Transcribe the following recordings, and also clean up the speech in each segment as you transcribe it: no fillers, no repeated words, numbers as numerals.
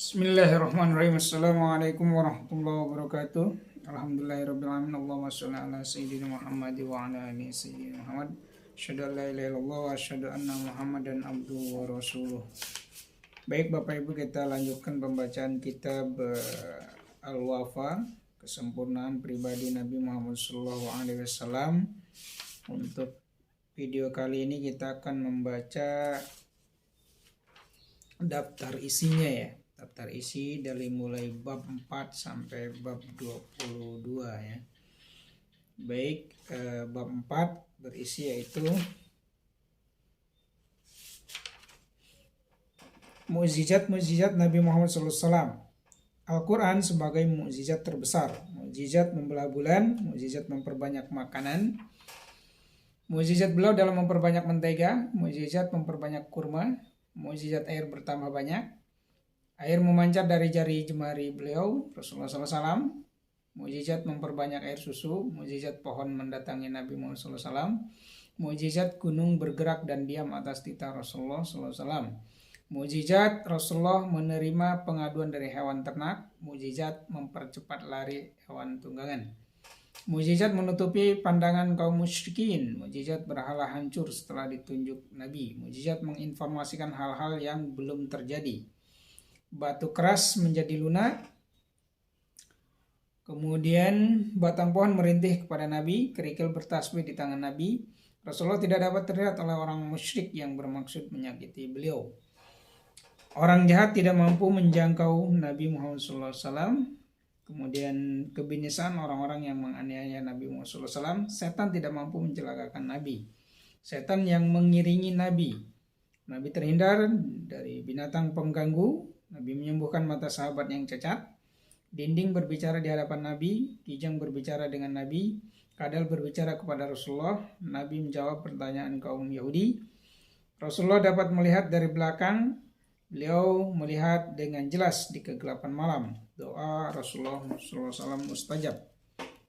Bismillahirrahmanirrahim. Assalamualaikum warahmatullahi wabarakatuh. Alhamdulillahirrahmanirrahim. Allahumma sholli ala sayyidina Muhammad wa ala ali sayyidina Muhammad. Asyhadu an la ilaha illallah wa asyhadu anna Muhammadan abduhu wa rasuluh. Baik Bapak Ibu, kita lanjutkan pembacaan kitab Al-Wafa, kesempurnaan pribadi Nabi Muhammad SAW. Untuk video kali ini kita akan membaca daftar isinya ya. Daftar isi dari mulai bab 4 sampai bab 22 ya. Baik, bab 4 berisi yaitu mukjizat-mukjizat Nabi Muhammad SAW. Al-Quran sebagai mukjizat terbesar, mukjizat membelah bulan, mukjizat memperbanyak makanan, mukjizat beliau dalam memperbanyak mentega, mukjizat memperbanyak kurma, mukjizat air bertambah banyak, air memancar dari jari jemari beliau Rasulullah SAW, mukjizat memperbanyak air susu, mukjizat pohon mendatangi Nabi Muhammad SAW, mukjizat gunung bergerak dan diam atas titah Rasulullah SAW, mukjizat Rasulullah menerima pengaduan dari hewan ternak, mukjizat mempercepat lari hewan tunggangan, mukjizat menutupi pandangan kaum musyrikin, mukjizat berhala hancur setelah ditunjuk Nabi, mukjizat menginformasikan hal-hal yang belum terjadi, batu keras menjadi lunak, kemudian batang pohon merintih kepada Nabi, kerikil bertasbih di tangan Nabi. Rasulullah tidak dapat terlihat oleh orang musyrik yang bermaksud menyakiti beliau. Orang jahat tidak mampu menjangkau Nabi Muhammad SAW. Kemudian kebinasaan orang-orang yang menganiaya Nabi Muhammad SAW. Setan tidak mampu mencelakakan Nabi. Setan yang mengiringi Nabi. Nabi terhindar dari binatang pengganggu. Nabi menyembuhkan mata sahabat yang cacat. Dinding berbicara di hadapan Nabi. Kijang berbicara dengan Nabi. Kadal berbicara kepada Rasulullah. Nabi menjawab pertanyaan kaum Yahudi. Rasulullah dapat melihat dari belakang. Beliau melihat dengan jelas di kegelapan malam. Doa Rasulullah SAW mustajab.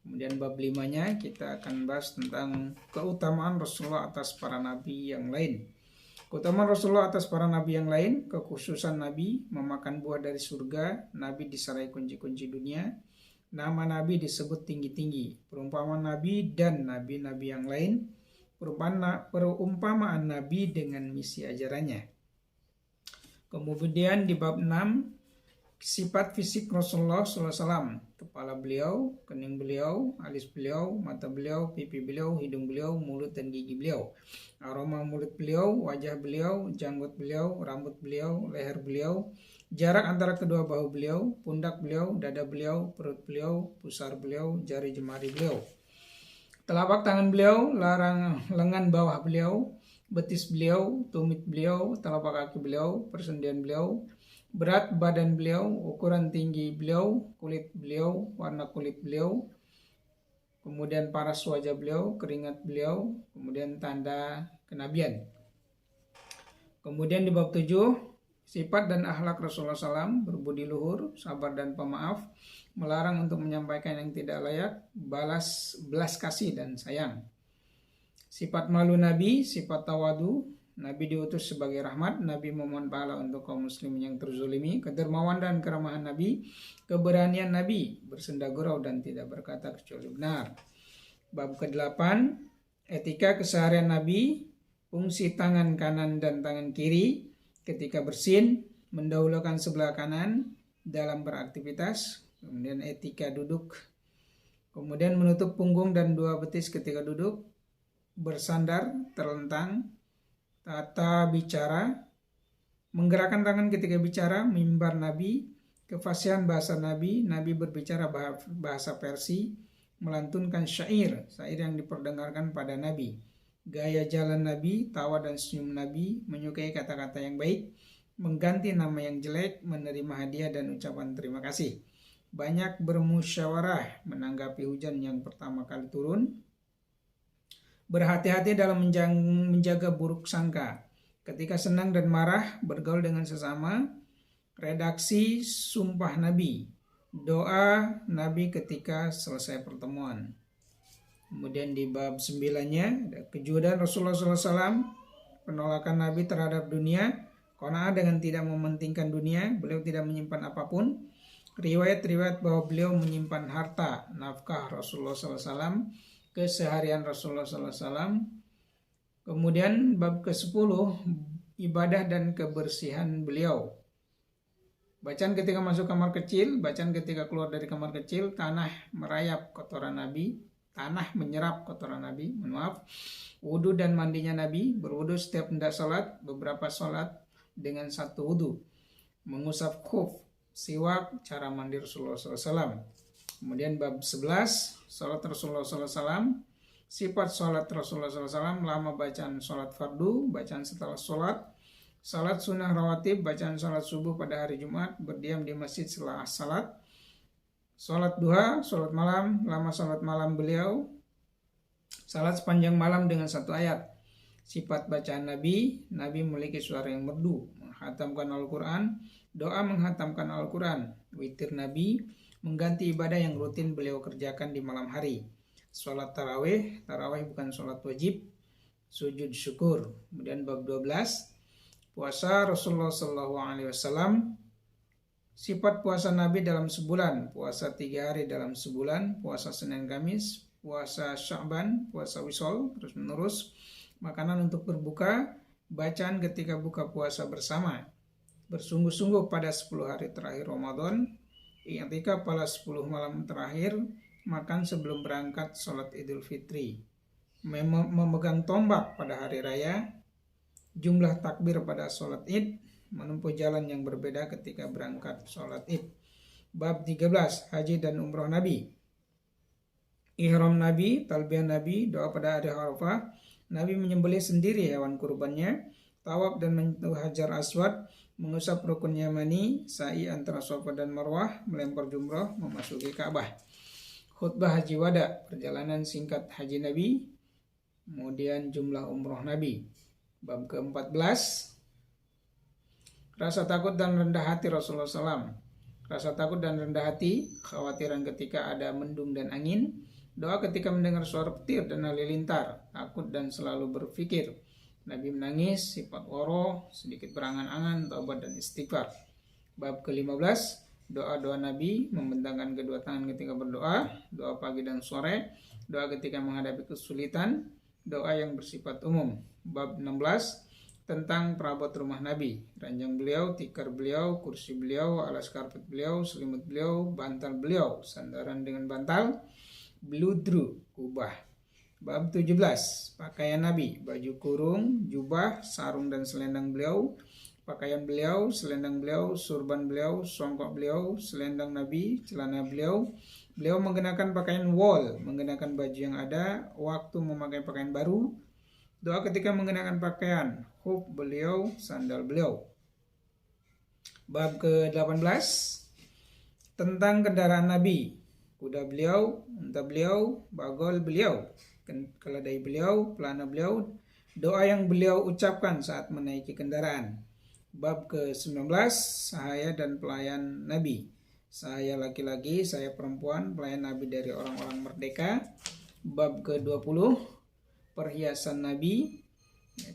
Kemudian bab 5-nya kita akan bahas tentang keutamaan Rasulullah atas para nabi yang lain. Keutamaan Rasulullah atas para nabi yang lain, kekhususan Nabi memakan buah dari surga, Nabi disarai kunci-kunci dunia, nama Nabi disebut tinggi-tinggi, perumpamaan Nabi dan nabi-nabi yang lain, perumpamaan Nabi dengan misi ajarannya. Kemudian di bab 6, sifat fisik Rasulullah SAW, kepala beliau, kening beliau, alis beliau, mata beliau, pipi beliau, hidung beliau, mulut dan gigi beliau, aroma mulut beliau, wajah beliau, janggut beliau, rambut beliau, leher beliau, jarak antara kedua bahu beliau, pundak beliau, dada beliau, perut beliau, pusar beliau, jari jemari beliau, telapak tangan beliau, lengan bawah beliau, betis beliau, tumit beliau, telapak kaki beliau, persendian beliau, berat badan beliau, ukuran tinggi beliau, kulit beliau, warna kulit beliau, kemudian paras wajah beliau, keringat beliau, kemudian tanda kenabian. Kemudian di bab 7, sifat dan akhlak Rasulullah SAW, berbudi luhur, sabar dan pemaaf, melarang untuk menyampaikan yang tidak layak, belas kasih dan sayang. Sifat malu Nabi, sifat tawadu, Nabi diutus sebagai rahmat, Nabi memohon pahala untuk kaum muslimin yang terzolimi, kedermawan dan keramahan Nabi, keberanian Nabi, bersenda gurau dan tidak berkata kecuali benar. Bab ke-8, etika keseharian Nabi, fungsi tangan kanan dan tangan kiri, ketika bersin, mendahulukan sebelah kanan dalam beraktivitas, kemudian etika duduk, kemudian menutup punggung dan dua betis ketika duduk, bersandar, terlentang, tata bicara, menggerakkan tangan ketika bicara, mimbar Nabi, kefasihan bahasa Nabi, Nabi berbicara bahasa Persia, melantunkan syair yang diperdengarkan pada Nabi, gaya jalan Nabi, tawa dan senyum Nabi, menyukai kata-kata yang baik, mengganti nama yang jelek, menerima hadiah dan ucapan terima kasih, banyak bermusyawarah menanggapi hujan yang pertama kali turun, berhati-hati dalam menjaga buruk sangka, ketika senang dan marah, bergaul dengan sesama, redaksi sumpah Nabi, doa Nabi ketika selesai pertemuan. Kemudian di bab 9-nya ada kejujuran Rasulullah SAW, penolakan Nabi terhadap dunia, Qanaah dengan tidak mementingkan dunia, beliau tidak menyimpan apapun. Riwayat-riwayat bahwa beliau menyimpan harta, nafkah Rasulullah SAW, keseharian Rasulullah SAW. Kemudian bab ke-10, ibadah dan kebersihan beliau. Bacaan ketika masuk kamar kecil, bacaan ketika keluar dari kamar kecil, tanah merayap kotoran Nabi, tanah menyerap kotoran Nabi, Wudu dan mandinya Nabi, berwudu setiap hendak sholat, beberapa sholat dengan satu wudu. Mengusap khuf, siwak, cara mandi Rasulullah SAW. Kemudian bab 11, sholat Rasulullah SAW, sifat sholat Rasulullah SAW, lama bacaan sholat fardu, bacaan setelah sholat, salat sunnah rawatib, bacaan sholat subuh pada hari Jumat, berdiam di masjid setelah salat, sholat duha, sholat malam, lama sholat malam beliau, salat sepanjang malam dengan satu ayat. Sifat bacaan Nabi, Nabi memiliki suara yang merdu, menghatamkan Al-Quran, doa menghatamkan Al-Quran, witir Nabi, mengganti ibadah yang rutin beliau kerjakan di malam hari. Sholat tarawih, tarawih bukan sholat wajib, sujud syukur. Kemudian bab 12, puasa Rasulullah SAW, sifat puasa Nabi dalam sebulan, puasa 3 hari dalam sebulan, puasa Senin Kamis, puasa Sya'ban, puasa Wisol, terus menerus, makanan untuk berbuka, bacaan ketika buka puasa bersama, bersungguh-sungguh pada 10 hari terakhir Ramadan, i'tikaf pada 10 malam terakhir, makan sebelum berangkat sholat Idul Fitri, memegang tombak pada hari raya, jumlah takbir pada sholat Id, menempuh jalan yang berbeda ketika berangkat sholat Id. Bab 13, haji dan umroh Nabi. Ihram Nabi, talbiyah Nabi, doa pada hari Arafah, Nabi menyembelih sendiri hewan kurbannya, tawaf dan menyentuh Hajar Aswad, mengusap rukun Yamani, sa'i antara Safa dan Marwah, melempar jumrah, memasuki Ka'bah. Khutbah haji wada, perjalanan singkat haji Nabi, kemudian jumlah umroh Nabi. Bab ke-14, rasa takut dan rendah hati Rasulullah SAW. Rasa takut dan rendah hati, khawatiran ketika ada mendung dan angin, doa ketika mendengar suara petir dan halilintar, takut dan selalu berpikir. Nabi menangis, sifat waro, sedikit berangan-angan, taubat dan istighfar. Bab ke-15, doa-doa Nabi, membentangkan kedua tangan ketika berdoa, doa pagi dan sore, doa ketika menghadapi kesulitan, doa yang bersifat umum. Bab 16, tentang perabot rumah Nabi, ranjang beliau, tikar beliau, kursi beliau, alas karpet beliau, selimut beliau, bantal beliau, sandaran dengan bantal, bludru, kubah. Bab 17, pakaian Nabi, baju kurung, jubah, sarung dan selendang beliau, pakaian beliau, selendang beliau, surban beliau, songkok beliau, selendang Nabi, celana beliau. Beliau mengenakan pakaian wol, mengenakan baju yang ada, waktu memakai pakaian baru, doa ketika mengenakan pakaian, khuf beliau, sandal beliau. Bab ke-18, tentang kendaraan Nabi, kuda beliau, unta beliau, bagol beliau, keledai beliau, pelana beliau, doa yang beliau ucapkan saat menaiki kendaraan. Bab ke-19, sahaya dan pelayan Nabi, saya laki-laki, saya perempuan, pelayan Nabi dari orang-orang merdeka. Bab ke-20, perhiasan Nabi,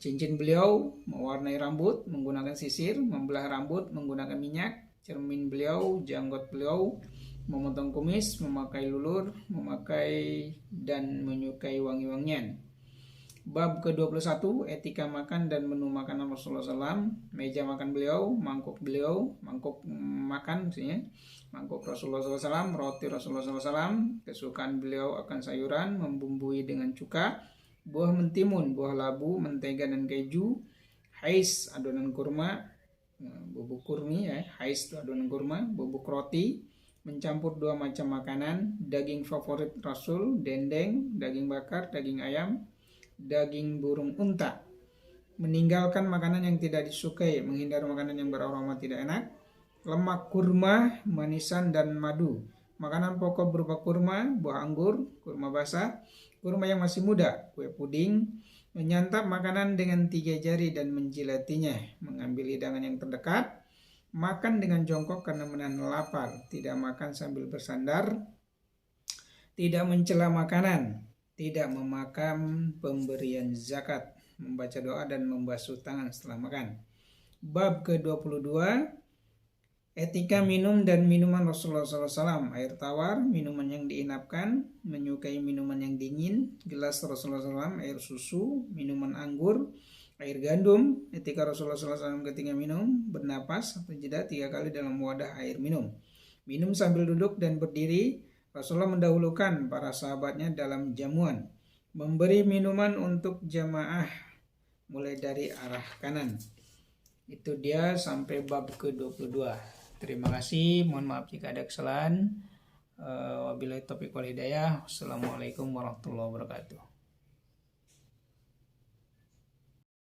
cincin beliau, mewarnai rambut, menggunakan sisir, membelah rambut, menggunakan minyak, cermin beliau, janggut beliau, memotong kumis, memakai lulur, memakai dan menyukai wangi-wangian. Bab ke-21, etika makan dan menu makanan Rasulullah SAW, meja makan beliau, mangkuk makan maksudnya, mangkuk Rasulullah SAW, roti Rasulullah SAW, kesukaan beliau akan sayuran, membumbui dengan cuka, buah mentimun, buah labu, mentega dan keju, hais adonan kurma, bubuk kurmi ya, hais itu adonan kurma, bubuk roti, mencampur 2 macam makanan, daging favorit Rasul, dendeng, daging bakar, daging ayam, daging burung unta, meninggalkan makanan yang tidak disukai, menghindari makanan yang beraroma tidak enak, lemak kurma, manisan dan madu, makanan pokok berupa kurma, buah anggur, kurma basah, kurma yang masih muda, kue puding, menyantap makanan dengan 3 jari dan menjilatinya, mengambil hidangan yang terdekat, makan dengan jongkok karena menahan lapar, tidak makan sambil bersandar, tidak mencela makanan, tidak memakan pemberian zakat, membaca doa dan membasuh tangan setelah makan. Bab ke-22, etika minum dan minuman Rasulullah SAW. Air tawar, minuman yang diinapkan, menyukai minuman yang dingin, gelas Rasulullah SAW, air susu, minuman anggur, air gandum, etika Rasulullah SAW ketika minum, bernapas atau jeda 3 kali dalam wadah air minum. Minum sambil duduk dan berdiri, Rasulullah mendahulukan para sahabatnya dalam jamuan. Memberi minuman untuk jamaah mulai dari arah kanan. Itu dia sampai bab ke-22. Terima kasih, mohon maaf jika ada kesalahan. Wabillahi taufiq wal hidayah. Wassalamualaikum warahmatullahi wabarakatuh.